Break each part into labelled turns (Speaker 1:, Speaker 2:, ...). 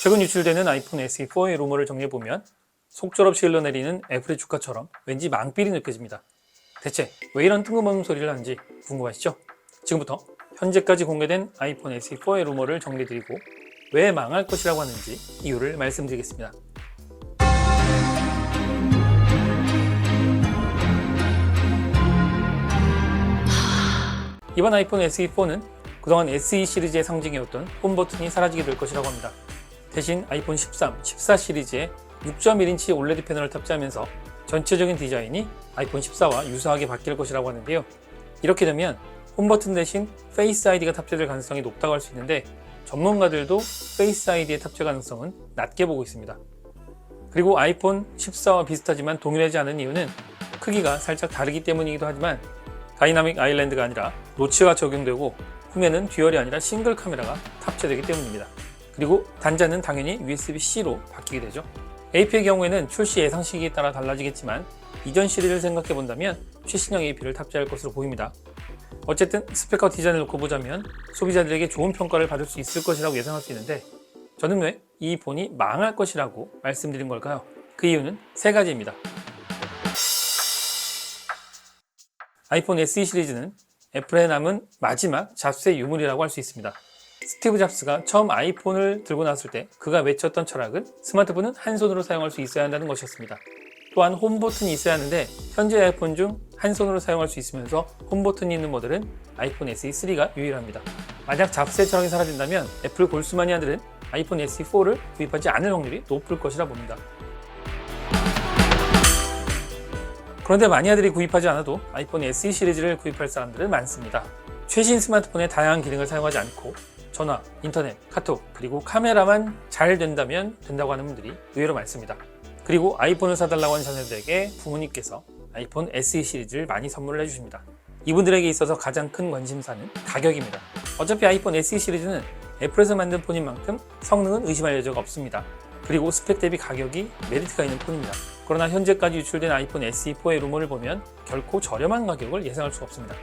Speaker 1: 최근 유출되는 아이폰 SE4의 루머를 정리해보면 속절없이 흘러내리는 애플의 주가처럼 왠지 망필이 느껴집니다. 대체 왜 이런 뜬금없는 소리를 하는지 궁금하시죠? 지금부터 현재까지 공개된 아이폰 SE4의 루머를 정리해드리고 왜 망할 것이라고 하는지 이유를 말씀드리겠습니다. 이번 아이폰 SE4는 그동안 SE 시리즈의 상징이었던 홈 버튼이 사라지게 될 것이라고 합니다. 대신 아이폰 13, 14 시리즈에 6.1인치 OLED 패널을 탑재하면서 전체적인 디자인이 아이폰 14와 유사하게 바뀔 것이라고 하는데요. 이렇게 되면 홈 버튼 대신 페이스 아이디가 탑재될 가능성이 높다고 할 수 있는데 전문가들도 페이스 아이디의 탑재 가능성은 낮게 보고 있습니다. 그리고 아이폰 14와 비슷하지만 동일하지 않은 이유는 크기가 살짝 다르기 때문이기도 하지만 다이나믹 아일랜드가 아니라 노치가 적용되고 후면은 듀얼이 아니라 싱글 카메라가 탑재되기 때문입니다. 그리고 단자는 당연히 USB-C로 바뀌게 되죠. AP의 경우에는 출시 예상 시기에 따라 달라지겠지만 이전 시리즈를 생각해 본다면 최신형 AP를 탑재할 것으로 보입니다. 어쨌든 스펙과 디자인을 놓고 보자면 소비자들에게 좋은 평가를 받을 수 있을 것이라고 예상할 수 있는데 저는 왜 이 폰이 망할 것이라고 말씀드린 걸까요? 그 이유는 세 가지입니다. 아이폰 SE 시리즈는 애플에 남은 마지막 잡스의 유물이라고 할 수 있습니다. 스티브 잡스가 처음 아이폰을 들고 나왔을 때 그가 외쳤던 철학은 스마트폰은 한 손으로 사용할 수 있어야 한다는 것이었습니다. 또한 홈 버튼이 있어야 하는데 현재 아이폰 중 한 손으로 사용할 수 있으면서 홈 버튼이 있는 모델은 아이폰 SE3가 유일합니다. 만약 잡스의 철학이 사라진다면 애플 골수 마니아들은 아이폰 SE4를 구입하지 않을 확률이 높을 것이라 봅니다. 그런데 마니아들이 구입하지 않아도 아이폰 SE 시리즈를 구입할 사람들은 많습니다. 최신 스마트폰의 다양한 기능을 사용하지 않고 전화, 인터넷, 카톡, 그리고 카메라만 잘 된다면 된다고 하는 분들이 의외로 많습니다. 그리고 아이폰을 사달라고 하는 자녀들에게 부모님께서 아이폰 SE 시리즈를 많이 선물을 해주십니다. 이분들에게 있어서 가장 큰 관심사는 가격입니다. 어차피 아이폰 SE 시리즈는 애플에서 만든 폰인 만큼 성능은 의심할 여지가 없습니다. 그리고 스펙 대비 가격이 메리트가 있는 폰입니다. 그러나 현재까지 유출된 아이폰 SE4의 루머를 보면 결코 저렴한 가격을 예상할 수가 없습니다.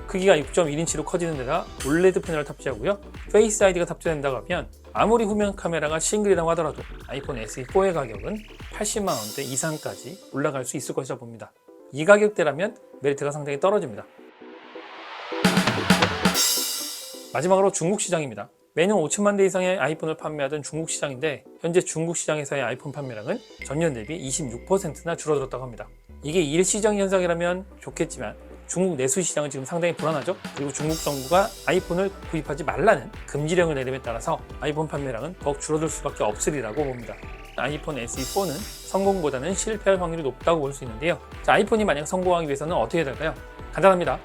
Speaker 1: 크기가 6.1인치로 커지는 데다 OLED 패널을 탑재하고요. 페이스 아이디가 탑재된다고 하면 아무리 후면 카메라가 싱글이라고 하더라도 아이폰 SE4의 가격은 80만원대 이상까지 올라갈 수 있을 것이라 봅니다. 이 가격대라면 메리트가 상당히 떨어집니다. 마지막으로 중국 시장입니다. 매년 5천만 대 이상의 아이폰을 판매하던 중국 시장인데 현재 중국 시장에서의 아이폰 판매량은 전년 대비 26%나 줄어들었다고 합니다. 이게 일시적 현상이라면 좋겠지만 중국 내수 시장은 지금 상당히 불안하죠. 그리고 중국 정부가 아이폰을 구입하지 말라는 금지령을 내림에 따라서 아이폰 판매량은 더욱 줄어들 수밖에 없으리라고 봅니다. 아이폰 SE4는 성공보다는 실패할 확률이 높다고 볼 수 있는데요. 자, 아이폰이 만약 성공하기 위해서는 어떻게 해야 될까요? 간단합니다.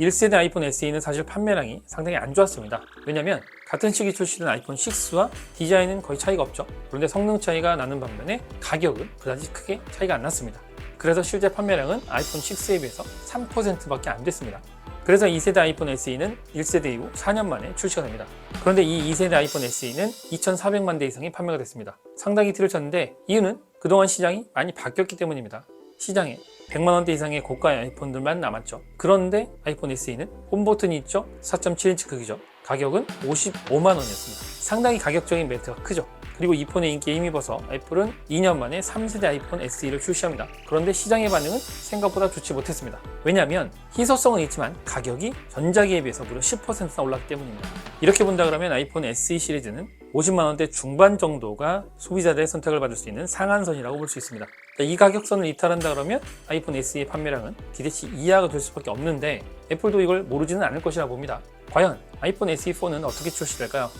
Speaker 1: 1세대 아이폰 SE는 사실 판매량이 상당히 안 좋았습니다. 왜냐면 같은 시기 출시된 아이폰 6와 디자인은 거의 차이가 없죠. 그런데 성능 차이가 나는 반면에 가격은 그다지 크게 차이가 안 났습니다. 그래서 실제 판매량은 아이폰 6에 비해서 3%밖에 안 됐습니다. 그래서 2세대 아이폰 SE는 1세대 이후 4년 만에 출시가 됩니다. 그런데 이 2세대 아이폰 SE는 2,400만 대 이상이 판매가 됐습니다. 상당히 히트를 쳤는데 이유는 그동안 시장이 많이 바뀌었기 때문입니다. 시장에 100만원대 이상의 고가의 아이폰들만 남았죠. 그런데 아이폰 SE는 홈 버튼이 있죠. 4.7인치 크기죠. 가격은 55만원이었습니다. 상당히 가격적인 메리트가 크죠. 그리고 이 폰의 인기에 힘입어서 애플은 2년 만에 3세대 아이폰 SE를 출시합니다. 그런데 시장의 반응은 생각보다 좋지 못했습니다. 왜냐하면 희소성은 있지만 가격이 전작에 비해서 무려 10%나 올랐기 때문입니다. 이렇게 본다 그러면 아이폰 SE 시리즈는 50만원대 중반 정도가 소비자들의 선택을 받을 수 있는 상한선이라고 볼 수 있습니다. 이 가격선을 이탈한다 그러면 아이폰 SE의 판매량은 기대치 이하가 될 수밖에 없는데 애플도 이걸 모르지는 않을 것이라 봅니다. 과연 아이폰 SE4는 어떻게 출시될까요?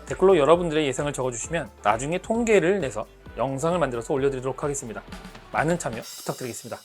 Speaker 1: 댓글로 여러분들의 예상을 적어주시면 나중에 통계를 내서 영상을 만들어서 올려드리도록 하겠습니다. 많은 참여 부탁드리겠습니다.